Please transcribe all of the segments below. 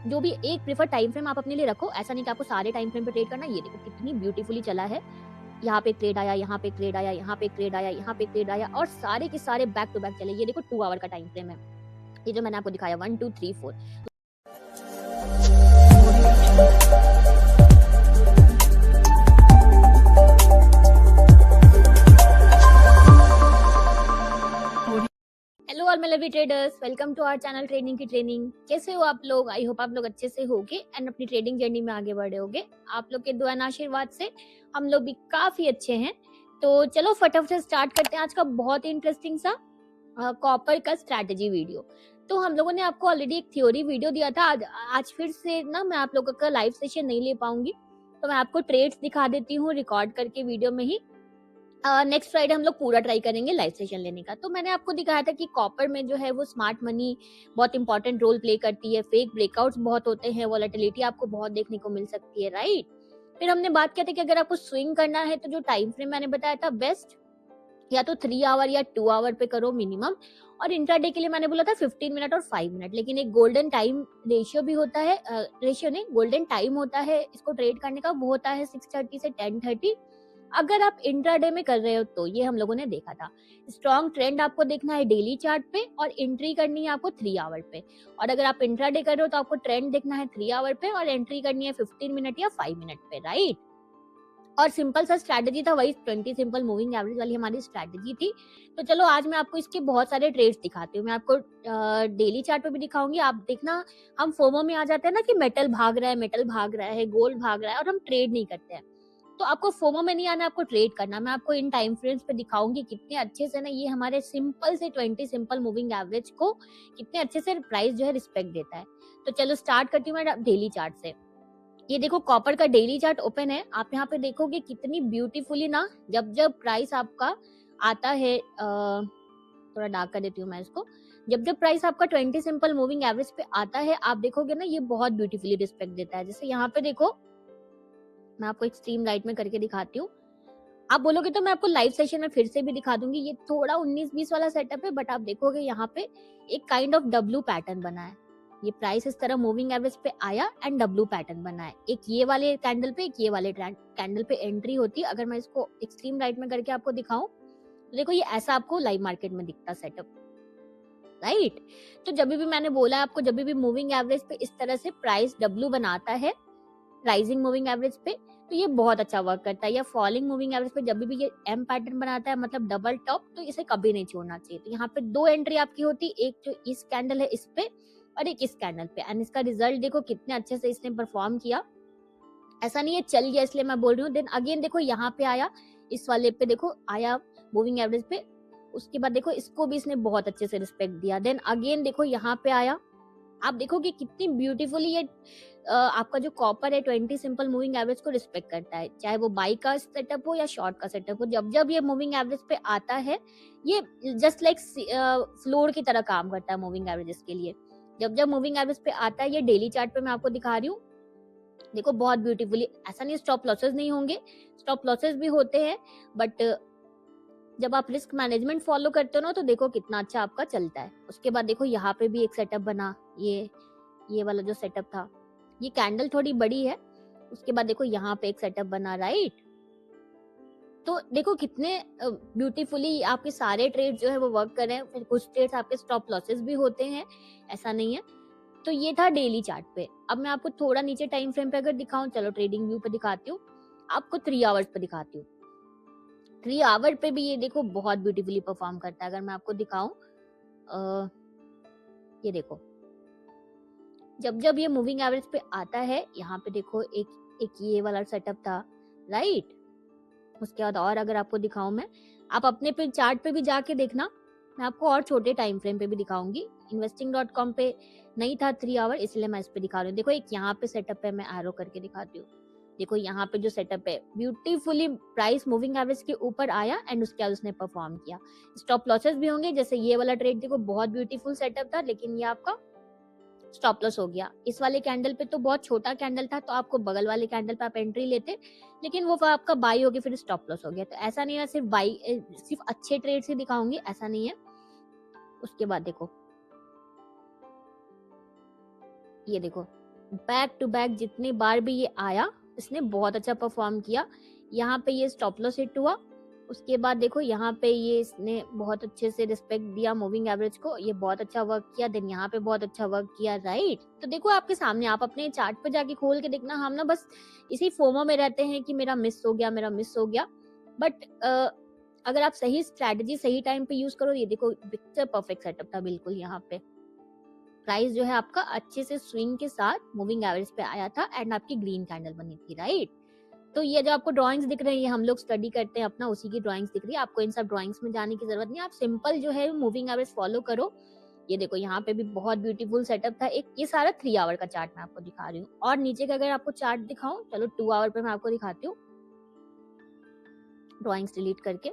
जो भी एक प्रेफर टाइम फ्रेम आप अपने लिए रखो, ऐसा नहीं कि आपको सारे टाइम फ्रेम पे ट्रेड करना। ये देखो कितनी ब्यूटीफुली चला है, यहाँ पे ट्रेड आया, यहाँ पे ट्रेड आया, यहाँ पे ट्रेड आया, यहाँ पे ट्रेड आया, और सारे के सारे बैक टू बैक चले। ये देखो 2 आवर का टाइम फ्रेम है, ये जो मैंने आपको दिखाया 1 2 3 4। Hello all my lovely traders, welcome to our channel trading की ट्रेनिंग। कैसे हो आप लोग? आई होप आप लोग अच्छे से होगे एंड अपनी ट्रेडिंग जर्नी में आगे बढ़े होगे। आप लोग के दुआ एंड आशीर्वाद से हम लोग भी काफी अच्छे हैं। तो चलो फटाफट से स्टार्ट करते हैं आज का बहुत ही इंटरेस्टिंग सा कॉपर का स्ट्रैटेजी वीडियो। तो हम लोगों ने आपको ऑलरेडी एक थ्योरी वीडियो दिया था। आज फिर से ना मैं आप लोगों का लाइव सेशन नहीं ले पाऊंगी, तो मैं आपको ट्रेड्स दिखा देती हूँ रिकॉर्ड करके वीडियो में ही। नेक्स्ट फ्राइडे हम लोग पूरा ट्राई करेंगे लाइव सेशन लेने का। तो मैंने आपको दिखाया था कि कॉपर में जो है वो स्मार्ट मनी बहुत इंपॉर्टेंट रोल प्ले करती है, फेक ब्रेकआउट्स बहुत होते हैं, वॉलेटिलिटी आपको बहुत देखने को मिल सकती है, राइट। फिर हमने बात किया था कि अगर आपको स्विंग करना है तो जो टाइम फ्रेम मैंने बताया था बेस्ट या तो 3 आवर या 2 आवर पे करो मिनिमम, और इंट्राडे के लिए मैंने बोला था 15 मिनट और 5 मिनट। लेकिन एक गोल्डन टाइम रेशियो भी होता है, रेशियो नहीं गोल्डन टाइम होता है इसको ट्रेड करने का, वो होता है 6:30 से 10:30। अगर आप इंट्राडे में कर रहे हो तो ये हम लोगों ने देखा था। स्ट्रॉन्ग ट्रेंड आपको देखना है डेली चार्ट पे, और एंट्री करनी है आपको 3 आवर पे। और अगर आप इंट्राडे कर रहे हो तो आपको ट्रेंड देखना है 3 आवर पे, और एंट्री करनी है 15 मिनट या 5 मिनट पे, राइट। और सिंपल सा स्ट्रैटेजी था, वही 20 सिंपल मूविंग एवरेज वाली हमारी स्ट्रैटेजी थी। तो चलो आज मैं आपको इसके बहुत सारे ट्रेड्स दिखाती हूँ। मैं आपको डेली चार्ट पे भी दिखाऊंगी। आप देखना, हम फोमो में आ जाते हैं ना कि मेटल भाग रहा है, मेटल भाग रहा है, गोल्ड भाग रहा है, और हम ट्रेड नहीं करते हैं। तो आपको फोमो में नहीं आना, आपको ट्रेड करना। मैं आपको इन टाइम फ्रेम्स पे दिखाऊंगी कितने अच्छे से ना ये हमारे सिंपल से 20 सिंपल मूविंग एवरेज को कितने अच्छे से प्राइस जो है रिस्पेक्ट देता है। तो चलो स्टार्ट करती हूँ मैं डेली चार्ट से। ये देखो कॉपर का डेली चार्ट ओपन है। आप यहाँ पे देखोगे कितनी ब्यूटीफुली ना, जब जब प्राइस आपका आता है, थोड़ा डार्क कर देती हूँ मैं इसको। जब जब प्राइस आपका 20 सिंपल मूविंग एवरेज पे आता है, आप देखोगे ना ये बहुत ब्यूटीफुली रिस्पेक्ट देता है। जैसे यहाँ पे देखो, मैं आपको एक्सट्रीम लाइट में करके दिखाती हूँ। आप बोलोगे तो मैं आपको लाइव सेशन में फिर से भी दिखा दूंगी। ये थोड़ा 19-20 वाला सेटअप है, बट आप देखोगे यहाँ पे एक काइंड ऑफ डब्लू पैटर्न बना है। ये प्राइस इस तरह मूविंग एवरेज पे आया एंड डब्लू पैटर्न बना है। एक ये वाले कैंडल पे, एक ये वाले कैंडल पे एंट्री होती है। अगर मैं इसको एक्सट्रीम लाइट में करके आपको दिखाऊं तो देखो ये ऐसा आपको लाइव मार्केट में दिखता सेटअप, राइट। तो जब भी मैंने बोला आपको, जब भी मूविंग एवरेज पे इस तरह से प्राइस डब्लू बनाता है राइजिंग मूविंग एवरेज पे, तो ये बहुत अच्छा वर्क करता है। या फॉलिंग मूविंग एवरेज पे जब भी ये एम पैटर्न बनाता है, मतलब डबल टॉप, तो इसे कभी नहीं छोड़ना चाहिए। तो यहाँ पे 2 एंट्री आपकी होती, एक जो इस कैंडल है इस पे और एक इस कैंडल पे, एंड इसका रिजल्ट देखो कितने अच्छे से इसने परफॉर्म किया। ऐसा नहीं है चल गया इसलिए मैं बोल रही हूँ। देन अगेन देखो यहाँ पे आया, इस वाले पे देखो आया मूविंग एवरेज पे, उसके बाद देखो इसको भी इसने बहुत अच्छे से रिस्पेक्ट दिया। देन अगेन देखो यहाँ पे आया। आप देखोगे कितनी ब्यूटीफुली ये आपका जो कॉपर है 20 सिंपल मूविंग एवरेज को रिस्पेक्ट करता है, चाहे वो बाई का सेटअप हो या शॉर्ट का सेटअप हो। जब जब ये मूविंग एवरेज पे आता है, ये जस्ट लाइक फ्लोर की तरह काम करता है मूविंग एवरेजेस के लिए। जब जब मूविंग एवरेज पे आता है, ये डेली चार्ट पे मैं आपको दिखा रही हूँ, देखो बहुत ब्यूटीफुली। ऐसा नहीं स्टॉप लॉसेस नहीं होंगे, स्टॉप लॉसेस भी होते हैं, बट जब आप रिस्क मैनेजमेंट फॉलो करते हो ना, तो देखो कितना अच्छा आपका चलता है। उसके बाद देखो यहाँ पे भी एक सेटअप बना, ये वाला जो सेटअप था, ये कैंडल थोड़ी बड़ी है। उसके बाद देखो यहाँ पे एक सेटअप बना, राइट। तो देखो कितने ब्यूटीफुली आपके सारे ट्रेड जो है वो वर्क कर रहे हैं। फिर कुछ ट्रेड्स आपके स्टॉप लॉसेस भी होते हैं, ऐसा नहीं है। तो ये था डेली चार्ट पे। अब मैं आपको थोड़ा नीचे टाइम फ्रेम पे अगर दिखाऊं, चलो ट्रेडिंग व्यू पे दिखाती हूँ, आपको 3 आवर्स पे दिखाती हूँ। 3 आवर पे भी ये देखो बहुत ब्यूटीफुली परफॉर्म करता है। अगर मैं आपको दिखाऊं, ये देखो जब जब ये मूविंग एवरेज पे आता है, यहाँ पे देखो एक ये वाला सेटअप था, राइट। उसके बाद और अगर आपको दिखाऊं मैं, आप अपने पे चार्ट पे भी जाके देखना, मैं आपको और छोटे टाइम फ्रेम पे भी दिखाऊंगी। investing.com पे नहीं था 3 आवर, इसलिए मैं इस पे दिखा रही हूँ। देखो एक यहाँ पे सेटअप है, मैं एरो करके दिखाती हूँ। देखो यहाँ पे जो सेटअप है, ब्यूटीफुली प्राइस मूविंग एवरेज के ऊपर आया एंड उसके बाद उसने परफॉर्म किया। स्टॉप लॉसेस भी होंगे, जैसे ये वाला ट्रेड देखो बहुत ब्यूटीफुल सेटअप था, लेकिन ये आपका स्टॉप लॉस हो गया। इस वाले कैंडल पे तो बहुत छोटा कैंडल था, तो आपको बगल वाले कैंडल पे आप एंट्री लेते, लेकिन वो आपका बाई हो गया, फिर स्टॉप लॉस हो गया। तो ऐसा नहीं है सिर्फ बाई, सिर्फ अच्छे ट्रेड ही दिखाऊंगी, ऐसा नहीं है। उसके बाद देखो ये देखो बैक टू बैक जितने बार भी ये आया इसने बहुत अच्छा परफॉर्म किया। यहाँ पे ये स्टॉप लॉस हिट हुआ, उसके बाद देखो यहाँ पे ये इसने बहुत अच्छे से रिस्पेक्ट दिया मूविंग एवरेज को, ये बहुत अच्छा वर्क किया। देन यहाँ पे बहुत अच्छा वर्क किया, राइट। तो देखो आपके सामने, आप अपने चार्ट पे जाके खोल के देखना। हम ना बस इसी फोमो में रहते हैं कि मेरा मिस हो गया, मेरा मिस हो गया। बट अगर आप सही स्ट्रैटेजी सही टाइम पे यूज करो, ये देखो पिक्चर परफेक्ट सेटअप था बिल्कुल। यहाँ पे प्राइस जो है आपका अच्छे से स्विंग के साथ मूविंग एवरेज पे आया था एंड आपकी ग्रीन कैंडल बनी थी, राइट। तो ये जो आपको ड्राइंग्स दिख रही है, हम लोग स्टडी करते हैं अपना, उसी की ड्राइंग्स दिख रही है। आपको इन सब ड्राइंग्स में जाने की जरूरत नहीं, आप सिंपल जो है मूविंग एवरेज फॉलो करो। ये देखो यहाँ पे भी बहुत ब्यूटीफुल सेटअप था। एक ये सारा 3 आवर का चार्ट मैं आपको दिखा रही हूँ, और नीचे का अगर आपको चार्ट दिखाऊं, चलो 2 आवर पे मैं आपको दिखाती हूँ ड्राइंग्स डिलीट करके।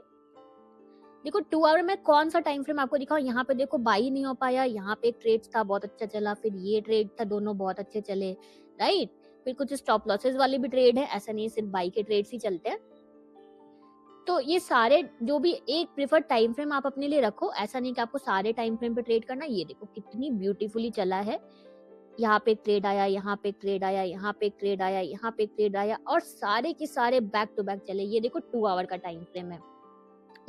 देखो 2 आवर में कौन सा टाइम फ्रेम आपको दिखाऊं। यहाँ पे देखो बाई नहीं हो पाया, यहाँ पे एक ट्रेड था बहुत अच्छा चला, फिर ये ट्रेड था, दोनों बहुत अच्छे चले, राइट। फिर कुछ स्टॉप लॉसेस वाले भी ट्रेड है, ऐसा नहीं सिर्फ बाई के ट्रेड्स ही चलते हैं। तो ये सारे जो भी एक प्रेफर्ड टाइम फ्रेम आप अपने लिए रखो, ऐसा नहीं कि आपको सारे टाइम फ्रेम पे ट्रेड करना। ये देखो कितनी ब्यूटीफुली चला है। यहाँ पे एक ट्रेड आया, यहाँ पे एक ट्रेड आया, यहाँ पे एक ट्रेड आया, यहाँ पे एक ट्रेड आया, और सारे के सारे बैक टू बैक चले। ये देखो 2 आवर का टाइम फ्रेम है,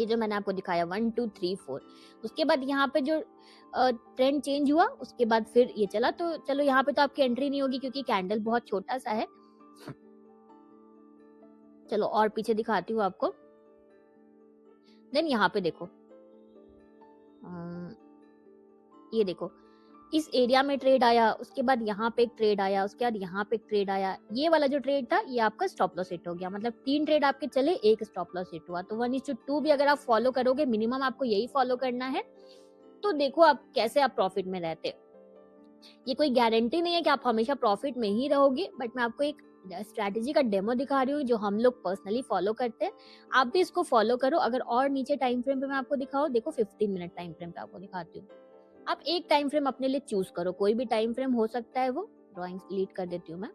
ये जो मैंने आपको दिखाया 1 2 3 4। उसके बाद यहाँ पे जो ट्रेंड चेंज हुआ, उसके बाद फिर ये चला। तो चलो यहाँ पे तो आपकी एंट्री नहीं होगी क्योंकि कैंडल बहुत छोटा सा है। चलो और पीछे दिखाती हूँ आपको। देन यहाँ पे देखो, ये देखो इस एरिया में ट्रेड आया, उसके बाद यहाँ पे एक ट्रेड आया, उसके बाद यहाँ पे एक ट्रेड आया। ये वाला जो ट्रेड था ये आपका स्टॉप लॉस हिट हो गया, मतलब 3 ट्रेड आपके चले, एक स्टॉप लॉस हिट हुआ। तो 1:2 भी अगर आप फॉलो करोगे, मिनिमम आपको यही फॉलो करना है, तो देखो आप कैसे आप प्रॉफिट में रहते। ये कोई गारंटी नहीं है कि आप हमेशा प्रॉफिट में ही रहोगे, बट मैं आपको एक स्ट्रैटेजी का डेमो दिखा रही हूँ जो हम लोग पर्सनली फॉलो करते हैं। आप भी इसको फॉलो करो। अगर और नीचे टाइम फ्रेम पे मैं आपको दिखाऊं, देखो 15 मिनट टाइम फ्रेम पे आपको दिखाती हूँ। आप एक टाइम फ्रेम अपने लिए चूज करो, कोई भी टाइम फ्रेम हो सकता है। वो ड्राइंग्स डिलीट कर देती हूँ मैं।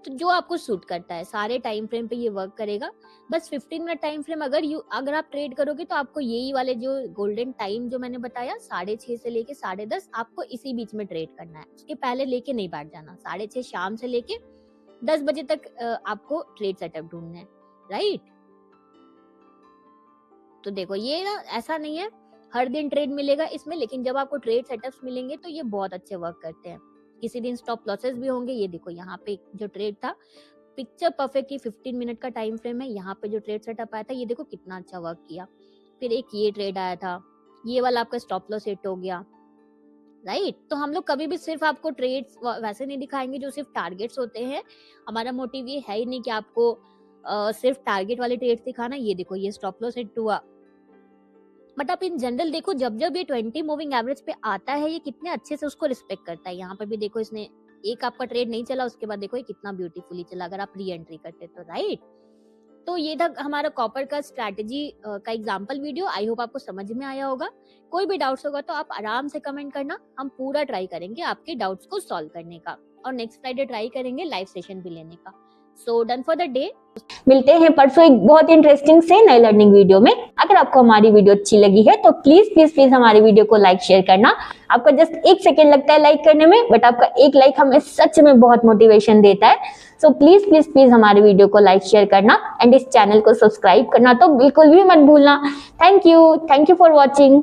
तो जो आपको सूट करता है, सारे टाइम फ्रेम पे ये वर्क करेगा। बस 15 मिनट टाइम फ्रेम अगर आप ट्रेड करोगे तो आपको यही वाले जो गोल्डन टाइम जो मैंने बताया 6:30 से लेके 10:30, आपको इसी बीच में ट्रेड करना है। उसके पहले लेके नहीं बैठ जाना। 6:30 शाम से लेके 10 बजे तक आपको ट्रेड सेटअप ढूंढना है, राइट। तो देखो ये ना ऐसा नहीं है हर दिन ट्रेड मिलेगा इसमें, लेकिन जब आपको ट्रेड सेटअप्स मिलेंगे तो ये बहुत अच्छे वर्क करते हैं। किसी दिन स्टॉप लॉसेस भी होंगे। ये देखो यहाँ पे जो ट्रेड था पिक्चर परफेक्ट, 15 मिनट का टाइम फ्रेम है। यहाँ पे जो ट्रेड सेटअप आया था, ये देखो कितना अच्छा वर्क किया। फिर एक ये ट्रेड आया था, ये वाला आपका स्टॉप लॉस हिट हो गया, राइट। तो हम लोग कभी भी सिर्फ आपको ट्रेड्स वैसे नहीं दिखाएंगे जो सिर्फ टारगेट्स होते हैं। हमारा मोटिव ये है ही नहीं कि आपको सिर्फ टारगेट वाले ट्रेड्स दिखाना। ये देखो ये स्टॉप लॉस हिट हुआ, बट आप इन जनरल देखो जब जब ये 20 मूविंग एवरेज पे आता है, ये कितने अच्छे से उसको रिस्पेक्ट करता है। यहाँ पे भी देखो इसने एक आपका ट्रेड नहीं चला, उसके बाद देखो ये कितना ब्यूटीफुली चला अगर आप री एंट्री करते तो, राइट। तो ये था हमारा कॉपर का स्ट्रैटेजी का एग्जांपल वीडियो। आई होप आपको समझ में आया होगा। कोई भी डाउट्स होगा तो आप आराम से कमेंट करना, हम पूरा ट्राई करेंगे आपके डाउट्स को सॉल्व करने का, और नेक्स्ट फ्राइडे ट्राई करेंगे लाइव सेशन भी लेने का। So done for the day. मिलते हैं परसों एक बहुत इंटरेस्टिंग से नई लर्निंग वीडियो में। अगर आपको हमारी वीडियो अच्छी लगी है तो प्लीज प्लीज प्लीज हमारी वीडियो को लाइक शेयर करना। आपका जस्ट 1 सेकेंड लगता है लाइक करने में, बट आपका एक लाइक हमें सच में बहुत मोटिवेशन देता है। सो प्लीज प्लीज प्लीज हमारी वीडियो को लाइक शेयर करना एंड इस चैनल को सब्सक्राइब करना तो बिल्कुल भी मत भूलना। Thank you for watching.